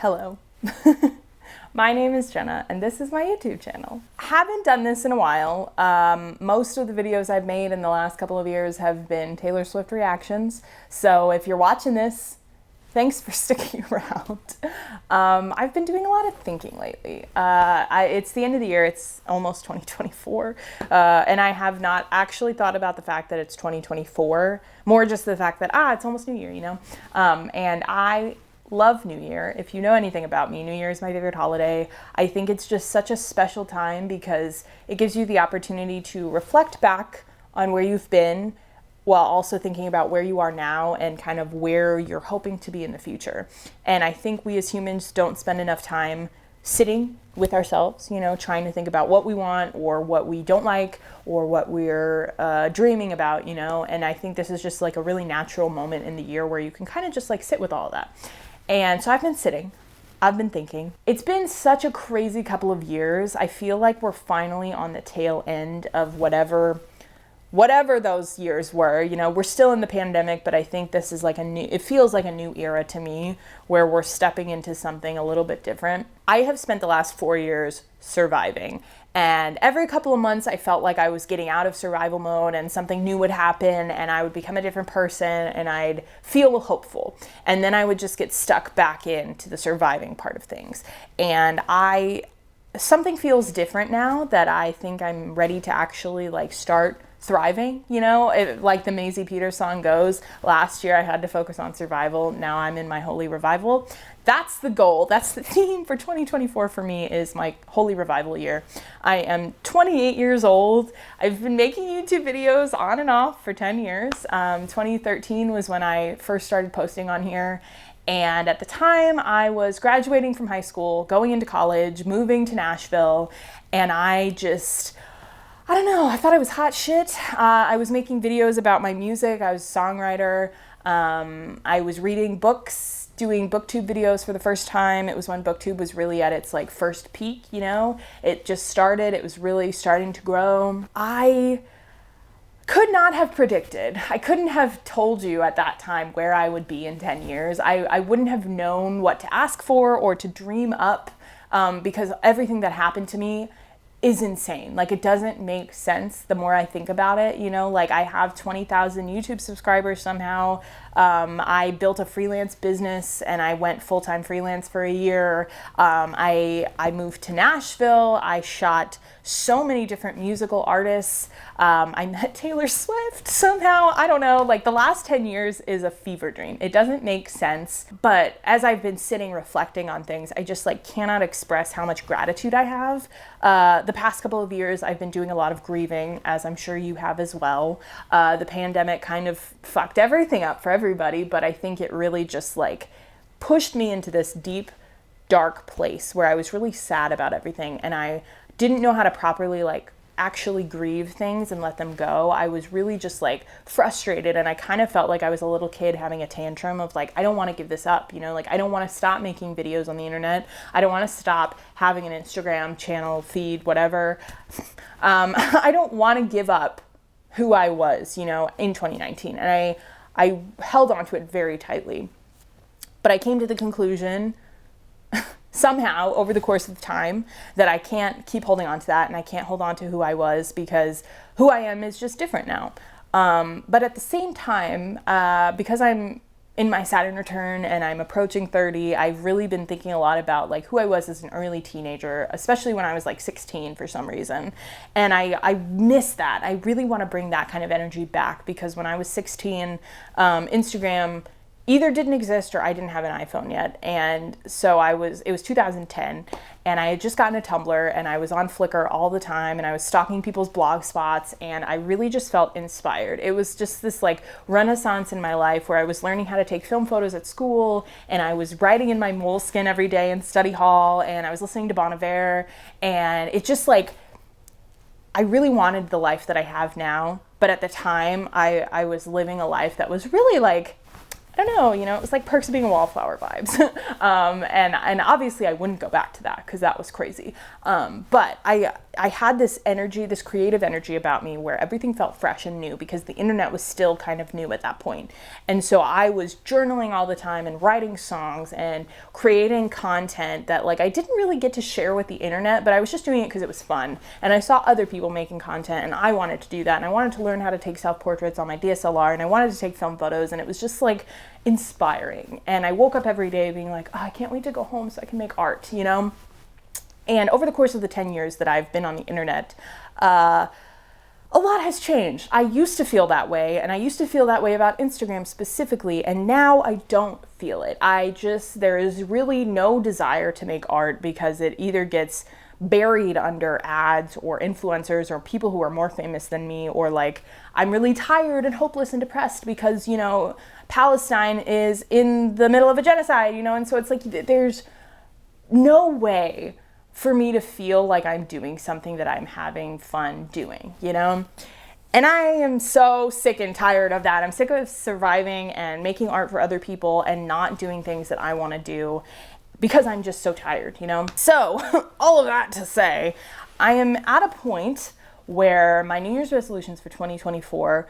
Hello. My name is Jenna and this is my YouTube channel. Haven't done this in a while. Most of the videos I've made in the last couple of years have been Taylor Swift reactions. So if you're watching this, thanks for sticking around. I've been doing a lot of thinking lately. It's the end of the year, it's almost 2024, and I have not actually thought about the fact that it's 2024, more just the fact that, it's almost New Year, you know? And I love New Year. If you know anything about me, New Year is my favorite holiday. I think it's just such a special time because it gives you the opportunity to reflect back on where you've been while also thinking about where you are now and kind of where you're hoping to be in the future. And I think we as humans don't spend enough time sitting with ourselves, you know, trying to think about what we want or what we don't like or what we're dreaming about, you know. And I think this is just like a really natural moment in the year where you can kind of just like sit with all of that. And so I've been sitting, I've been thinking. It's been such a crazy couple of years. I feel like we're finally on the tail end of whatever those years were. You know, we're still in the pandemic, but I think this is like it feels like a new era to me where we're stepping into something a little bit different. I have spent the last 4 years surviving, and every couple of months I felt like I was getting out of survival mode and something new would happen and I would become a different person and I'd feel hopeful. And then I would just get stuck back into the surviving part of things. And something feels different now that I think I'm ready to actually like start thriving, you know, like the Maisie Peters song goes, last year I had to focus on survival, now I'm in my holy revival. That's the goal, that's the theme for 2024 for me, is my holy revival year. I am 28 years old. I've been making YouTube videos on and off for 10 years. 2013 was when I first started posting on here. And at the time I was graduating from high school, going into college, moving to Nashville, and I don't know, I thought I was hot shit. I was making videos about my music. I was a songwriter. I was reading books, doing booktube videos for the first time. It was when booktube was really at its like first peak, you know? It just started, it was really starting to grow. I could not have predicted. I couldn't have told you at that time where I would be in 10 years. I wouldn't have known what to ask for or to dream up because everything that happened to me is insane. Like, it doesn't make sense the more I think about it, you know, like I have 20,000 YouTube subscribers somehow. I built a freelance business and I went full-time freelance for a year. I moved to Nashville. I shot so many different musical artists. I met Taylor Swift somehow. I don't know, like the last 10 years is a fever dream. It doesn't make sense, but as I've been sitting reflecting on things, I just like cannot express how much gratitude I have. The past couple of years, I've been doing a lot of grieving, as I'm sure you have as well. The pandemic kind of fucked everything up for everybody, but I think it really just like pushed me into this deep, dark place where I was really sad about everything and I didn't know how to properly like actually grieve things and let them go. I was really just like frustrated and I kind of felt like I was a little kid having a tantrum of like, I don't want to give this up, you know, like I don't want to stop making videos on the internet. I don't want to stop having an Instagram channel, feed, whatever. I don't want to give up who I was, you know, in 2019. And I held on to it very tightly. But I came to the conclusion somehow over the course of time that I can't keep holding on to that and I can't hold on to who I was because who I am is just different now. But at the same time, because I'm in my Saturn return and I'm approaching 30, I've really been thinking a lot about like who I was as an early teenager, especially when I was like 16 for some reason. And I miss that. I really want to bring that kind of energy back because when I was 16, Instagram either didn't exist or I didn't have an iPhone yet. And so it was 2010 and I had just gotten a Tumblr and I was on Flickr all the time and I was stalking people's blog spots and I really just felt inspired. It was just this like renaissance in my life where I was learning how to take film photos at school and I was writing in my Moleskine every day in study hall and I was listening to Bon Iver, and it just like, I really wanted the life that I have now. But at the time I was living a life that was really like, I don't know, you know, it was like Perks of Being a Wallflower vibes. And obviously I wouldn't go back to that because that was crazy. But I had this energy, this creative energy about me where everything felt fresh and new because the internet was still kind of new at that point. And so I was journaling all the time and writing songs and creating content that like I didn't really get to share with the internet, but I was just doing it because it was fun. And I saw other people making content and I wanted to do that. And I wanted to learn how to take self-portraits on my DSLR and I wanted to take film photos, and it was just like inspiring. And I woke up every day being like, oh, I can't wait to go home so I can make art, you know? And over the course of the 10 years that I've been on the internet, a lot has changed. I used to feel that way, and I used to feel that way about Instagram specifically, and now I don't feel it. There is really no desire to make art because it either gets buried under ads or influencers or people who are more famous than me, or like I'm really tired and hopeless and depressed because, you know, Palestine is in the middle of a genocide, you know, and so it's like there's no way for me to feel like I'm doing something that I'm having fun doing, you know? And I am so sick and tired of that. I'm sick of surviving and making art for other people and not doing things that I want to do because I'm just so tired, you know? So all of that to say, I am at a point where my New Year's resolutions for 2024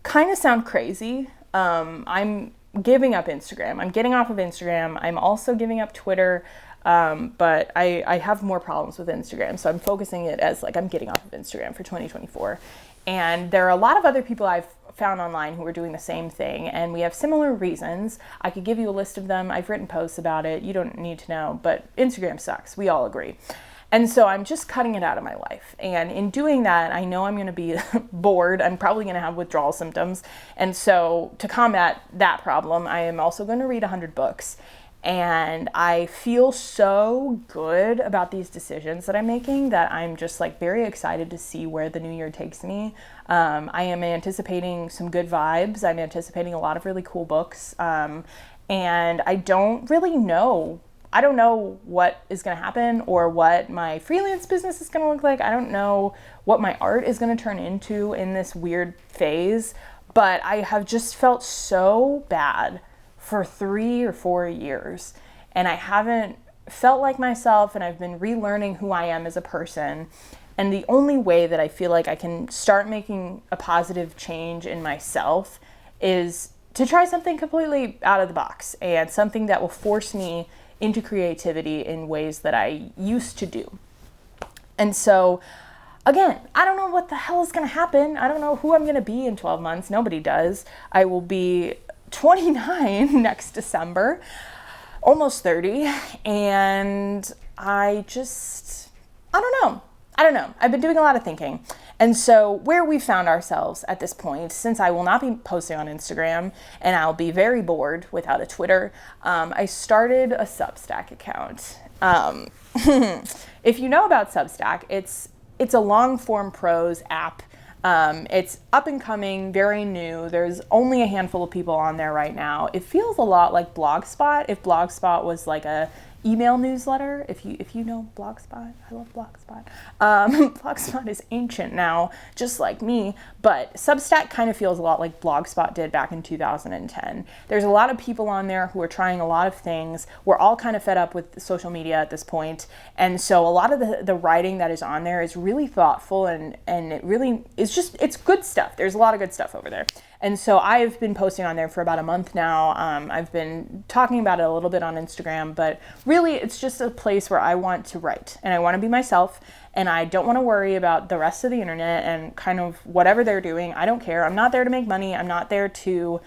kind of sound crazy. I'm giving up Instagram. I'm getting off of Instagram. I'm also giving up Twitter. But I have more problems with Instagram. So I'm focusing it as like I'm getting off of Instagram for 2024. And there are a lot of other people I've found online who are doing the same thing. And we have similar reasons. I could give you a list of them. I've written posts about it. You don't need to know, but Instagram sucks. We all agree. And so I'm just cutting it out of my life. And in doing that, I know I'm going to be bored. I'm probably going to have withdrawal symptoms. And so to combat that problem, I am also going to read 100 books. And I feel so good about these decisions that I'm making that I'm just like very excited to see where the new year takes me. I am anticipating some good vibes. I'm anticipating a lot of really cool books. And I don't really know. I don't know what is going to happen or what my freelance business is going to look like. I don't know what my art is going to turn into in this weird phase. But I have just felt so bad for 3 or 4 years, and I haven't felt like myself, and I've been relearning who I am as a person. And the only way that I feel like I can start making a positive change in myself is to try something completely out of the box and something that will force me into creativity in ways that I used to do. And so again, I don't know what the hell is going to happen. I don't know who I'm going to be in 12 months. Nobody does. I will be 29 next December, almost 30, and I don't know. I've been doing a lot of thinking. And so where we found ourselves at this point, since I will not be posting on Instagram and I'll be very bored without a Twitter, I started a Substack account. If you know about Substack, it's a long form prose app. It's up and coming, very new. There's only a handful of people on there right now. It feels a lot like Blogspot, if Blogspot was like a email newsletter. If you know Blogspot, I love Blogspot. Blogspot is ancient now, just like me, but Substack kind of feels a lot like Blogspot did back in 2010. There's a lot of people on there who are trying a lot of things. We're all kind of fed up with social media at this point, and so a lot of the writing that is on there is really thoughtful, and it really is it's good stuff. There's a lot of good stuff over there. And so I've been posting on there for about a month now. I've been talking about it a little bit on Instagram, but really it's just a place where I want to write and I want to be myself, and I don't want to worry about the rest of the internet and kind of whatever they're doing. I don't care. I'm not there to make money. I'm not there to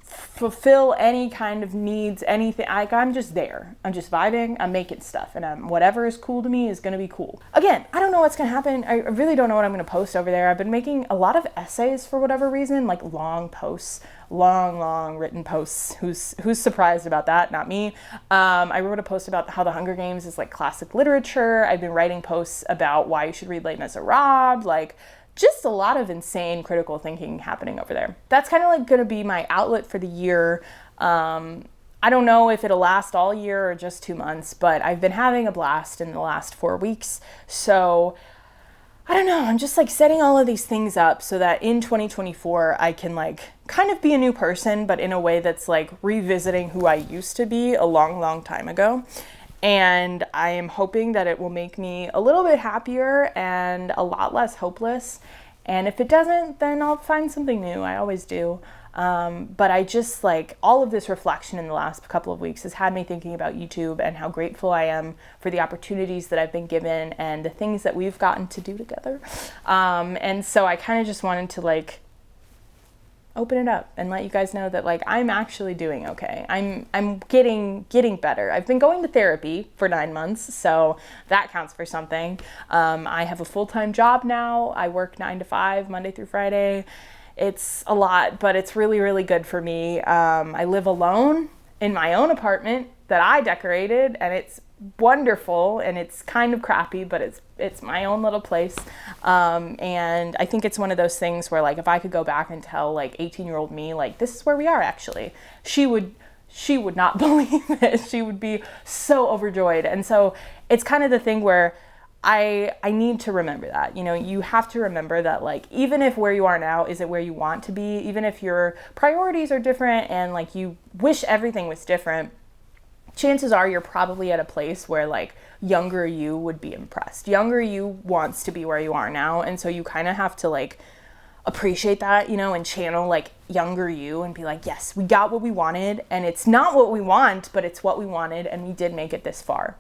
fulfill any kind of needs, anything. I'm just there. I'm just vibing. I'm making stuff, and whatever is cool to me is going to be cool. Again, I don't know what's going to happen. I really don't know what I'm going to post over there. I've been making a lot of essays for whatever reason, like long posts, long written posts. Who's surprised about that? Not me. I wrote a post about how the Hunger Games is like classic literature. I've been writing posts about why you should read Les Miserables, like just a lot of insane critical thinking happening over there. That's kind of like going to be my outlet for the year. I don't know if it'll last all year or just 2 months, but I've been having a blast in the last 4 weeks. So I don't know. I'm just like setting all of these things up so that in 2024, I can like kind of be a new person, but in a way that's like revisiting who I used to be a long time ago. And I am hoping that it will make me a little bit happier and a lot less hopeless. And if it doesn't, then I'll find something new. I always do. But I just like all of this reflection in the last couple of weeks has had me thinking about YouTube and how grateful I am for the opportunities that I've been given and the things that we've gotten to do together. And so I kind of just wanted to like open it up and let you guys know that like I'm actually doing okay. I'm getting better. I've been going to therapy for 9 months, so that counts for something. I have a full-time job now. I work 9 to 5, Monday through Friday. It's a lot, but it's really, really good for me. I live alone in my own apartment that I decorated, and it's wonderful, and it's kind of crappy, but it's my own little place. And I think it's one of those things where like if I could go back and tell like 18-year-old me like this is where we are actually, she would not believe it. She would be so overjoyed. And so it's kind of the thing where I need to remember that, you know, you have to remember that like, even if where you are now isn't where you want to be, even if your priorities are different and like you wish everything was different, chances are you're probably at a place where like younger you would be impressed. Younger you wants to be where you are now. And so you kind of have to like appreciate that, you know, and channel like younger you and be like, yes, we got what we wanted, and it's not what we want, but it's what we wanted, and we did make it this far.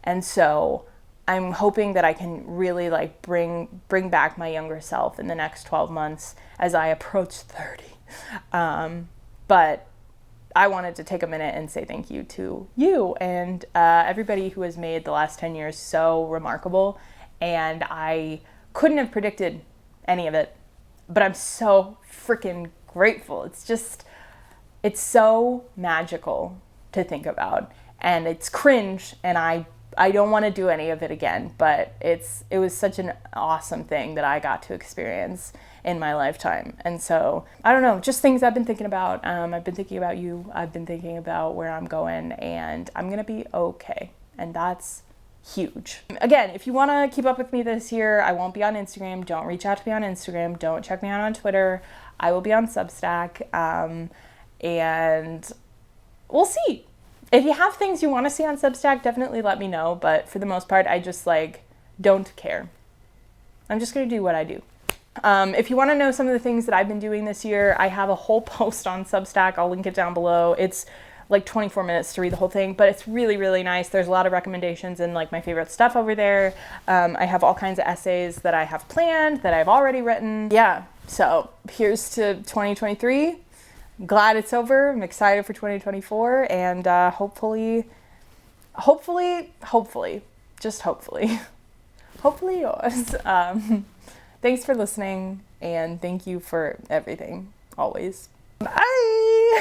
And so I'm hoping that I can really like bring back my younger self in the next 12 months as I approach 30. But I wanted to take a minute and say thank you to you and everybody who has made the last 10 years so remarkable. And I couldn't have predicted any of it, but I'm so freaking grateful. It's so magical to think about, and it's cringe, and I don't want to do any of it again, but it was such an awesome thing that I got to experience in my lifetime. And so, I don't know, just things I've been thinking about. I've been thinking about you. I've been thinking about where I'm going, and I'm going to be okay. And that's huge. Again, if you want to keep up with me this year, I won't be on Instagram. Don't reach out to me on Instagram. Don't check me out on Twitter. I will be on Substack. And we'll see. If you have things you want to see on Substack, definitely let me know. But for the most part, I just like don't care. I'm just going to do what I do. If you want to know some of the things that I've been doing this year, I have a whole post on Substack. I'll link it down below. It's like 24 minutes to read the whole thing, but it's really, really nice. There's a lot of recommendations and like my favorite stuff over there. I have all kinds of essays that I have planned, that I've already written. Yeah, so here's to 2023. Glad it's over. I'm excited for 2024, and hopefully, just hopefully yours. Thanks for listening, and thank you for everything, always. Bye!